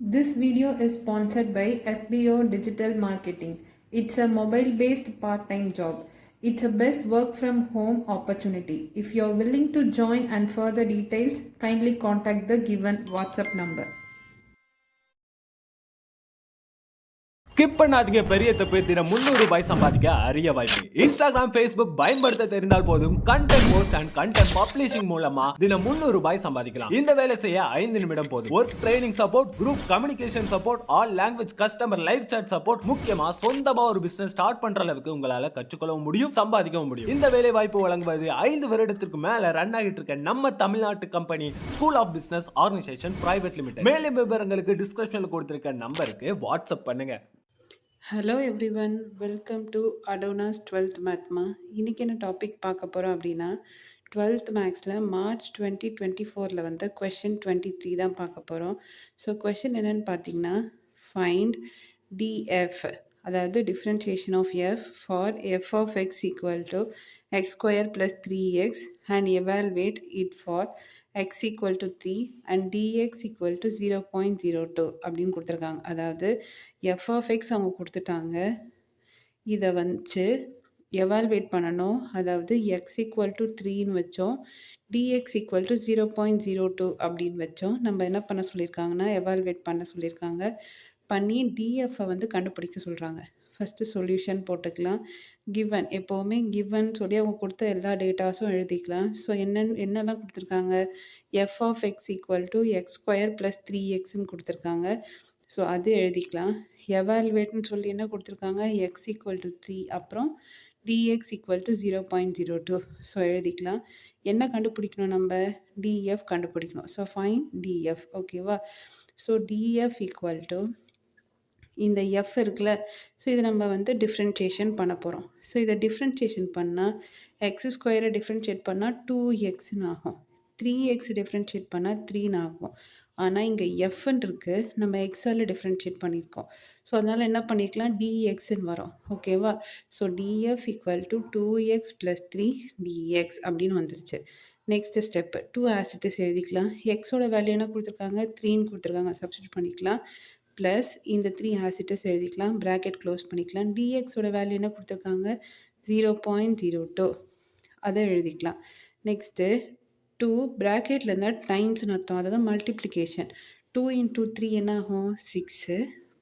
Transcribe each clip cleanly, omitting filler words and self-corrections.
This video is sponsored by SBO Digital Marketing. It's a mobile based part time job. It's a best work from home opportunity. If you're willing to join and further details, kindly contact the given WhatsApp number. Skip பண்ணாதீங்க பெரிய தப்பு. தினம் 300 ரூபாய் சம்பாதிக்க அரிய வாய்ப்பு. Instagram, Facebook பயன்படுத்த தெரிந்தால் போதும் content post and content publishing மூலமா தினம் 300 ரூபாய் சம்பாதிக்கலாம். இந்த வேலை செய்ய 5 நிமிடம் போதும். Work training support, group communication support, all language customer live chat support, முக்கியமா சொந்தமா ஒரு பிசினஸ் ஸ்டார்ட் பண்ற அளவுக்கு உங்களால கற்றுக்கொள்ளவும் முடியும், சம்பாதிக்கவும் முடியும். இந்த வேலை வாய்ப்பு வழங்குவது 5 வருடத்திற்கு மேல ரன் ஆகிட்டு இருக்க நம்ம தமிழ்நாட்டு company school of business organization private limited. மேலும் விவரங்களுக்கு டிஸ்கிரிப்ஷன்ல கொடுத்திருக்க நம்பருக்கு வாட்ஸ்அப் பண்ணுங்க. ஹலோ எவ்ரிவன், வெல்கம் டு அடோனாஸ் 12th மேத்மா. இன்றைக்கி என்ன டாபிக் பார்க்க போகிறோம் அப்படின்னா 12th மேக்ஸில் மார்ச் 2024 வந்து கொஷின் 23 தான் பார்க்க போகிறோம். ஸோ கொஷின் என்னென்னு பார்த்தீங்கன்னா, ஃபைண்ட் டிஎஃப், அதாவது differentiation of f for f of x equal to x square plus 3x and evaluate it for x equal to 3 and dx equal to 0.02 அப்படின்னு கொடுத்துருக்காங்க. அதாவது f of x அவங்க கொடுத்துட்டாங்க, இதை வச்சு எவால்வேட் பண்ணணும். அதாவது x equal to 3ன்னு வச்சோம், dx equal to 0.02 அப்படின்னு வச்சோம். நம்ம என்ன பண்ண சொல்லியிருக்காங்கன்னா எவால்வேட் பண்ண சொல்லியிருக்காங்க. பண்ணி டிஎஃப்பை வந்து கண்டுபிடிக்க சொல்கிறாங்க. ஃபஸ்ட்டு சொல்யூஷன் போட்டுக்கலாம். கிவன், எப்போவுமே கிவன் சொல்லி அவங்க கொடுத்த எல்லா டேட்டாஸும் எழுதிக்கலாம். ஸோ என்னெல்லாம் கொடுத்துருக்காங்க, f of x equal to x square plus 3xன்னு கொடுத்துருக்காங்க. ஸோ அது எழுதிக்கலாம். எவால்வேட்னு சொல்லி என்ன கொடுத்துருக்காங்க, எக்ஸ் ஈக்குவல் டு 3, அப்புறம் டிஎக்ஸ் ஈக்குவல் டு 0.02. ஸோ எழுதிக்கலாம். என்ன கண்டுபிடிக்கணும், நம்ம டிஎஃப் கண்டுபிடிக்கணும். ஸோ ஃபைன் டிஎஃப், ஓகேவா. ஸோ டிஎஃப் ஈக்குவல் டு இந்த எஃப் இருக்குல்ல, ஸோ இதை நம்ம வந்து டிஃப்ரென்ஷியேஷன் பண்ண போகிறோம். ஸோ இதை டிஃப்ரென்ஷியேஷன் பண்ணால் எக்ஸ் ஸ்கொயரை டிஃப்ரென்ஷியேட் பண்ணால் 2xன்னு ஆகும், 3x டிஃப்ரென்ஷியேட் பண்ணால் 3ன்னு ஆகும். ஆனால் இங்கே எஃப்ன்னு இருக்குது, நம்ம எக்ஸால் டிஃப்ரென்ஷியேட் பண்ணியிருக்கோம். ஸோ அதனால் என்ன பண்ணியிருக்கலாம், டிஎக்ஸ்ன்னு வரும், ஓகேவா. So df equal to 2x + 3 dx அப்படின்னு வந்துருச்சு. Next step 2 as it is எழுதிக்கலாம். எக்ஸோட வேல்யூ என்ன கொடுத்துருக்காங்க, 3ன்னு கொடுத்துருக்காங்க, சப்ஸ்டியூட் பண்ணிக்கலாம். ப்ளஸ் இந்த 3 as it is எழுதிக்கலாம், ப்ராக்கெட் க்ளோஸ் பண்ணிக்கலாம். டிஎக்ஸோட வேல்யூ என்ன கொடுத்துருக்காங்க, 0.02, அதை எழுதிக்கலாம். நெக்ஸ்ட்டு 2 ப்ராக்கெட்டில் இருந்தால் டைம்ஸ்னு அர்த்தம், அதாவது மல்டிப்ளிகேஷன். 2 × 3 என்ன ஆகும், 6,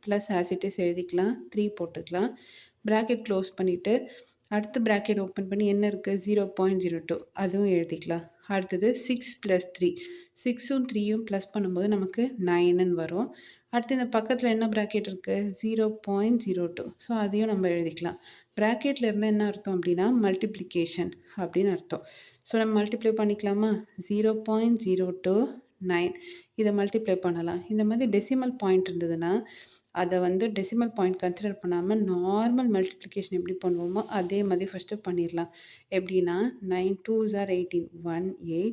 ப்ளஸ் as it is எழுதிக்கலாம், 3 போட்டுக்கலாம், ப்ராக்கெட் க்ளோஸ் பண்ணிவிட்டு அடுத்து ப்ராக்கெட் ஓப்பன் பண்ணி என்ன இருக்குது, 0.02, அதுவும் எழுதிக்கலாம். அடுத்தது 6 + 3, 6ம் 3யும் ப்ளஸ் பண்ணும்போது நமக்கு 9ன்னு வரும். அடுத்து இந்த பக்கத்தில் என்ன ப்ராக்கெட் இருக்குது, 0.02, ஸோ அதையும் நம்ம எழுதிக்கலாம். ப்ராக்கெட்டில் இருந்தால் என்ன அர்த்தம் அப்படின்னா மல்டிப்ளிகேஷன் அப்படின்னு அர்த்தம். ஸோ நம்ம மல்டிப்ளை பண்ணிக்கலாமா, 0.029 இதை மல்டிப்ளை பண்ணலாம். இந்த மாதிரி டெசிமல் பாயிண்ட் இருந்ததுன்னா அதை வந்து டெசிமல் பாயிண்ட் கன்சிடர் பண்ணாமல் நார்மல் மல்டிப்ளிகேஷன் எப்படி பண்ணுவோமோ அதே மாதிரி ஃபஸ்ட்டு பண்ணிடலாம். எப்படின்னா 9 2s are 18, 18,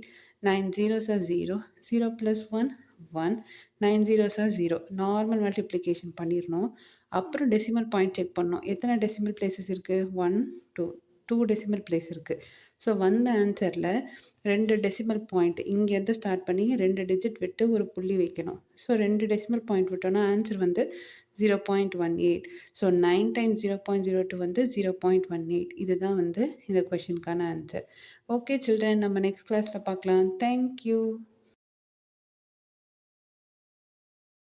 9 0s are 0, 0 + 1 1, 9 0s are 0. Normal multiplication பண்ணிடணும். அப்புறம் டெசிமல் பாயிண்ட் செக் பண்ணணும். எத்தனை டெசிமல் பிளேசஸ் இருக்குது, 1 2 டெசிமல் பிளேஸ் இருக்குது. ஸோ வந்த ஆன்சரில் 2 டெசிமல் பாயிண்ட் இங்கேருந்து ஸ்டார்ட் பண்ணி 2 டிஜிட் விட்டு ஒரு புள்ளி வைக்கணும். ஸோ 2 டெசிமல் பாயிண்ட் விட்டோன்னா ஆன்சர் வந்து 0.18. ஸோ 9 × 0.02 வந்து 0.18. இதுதான் வந்து இந்த கொஷினுக்கான ஆன்சர். ஓகே சில்ட்ரன், நம்ம நெக்ஸ்ட் கிளாஸில் பார்க்கலாம். தேங்க்யூ.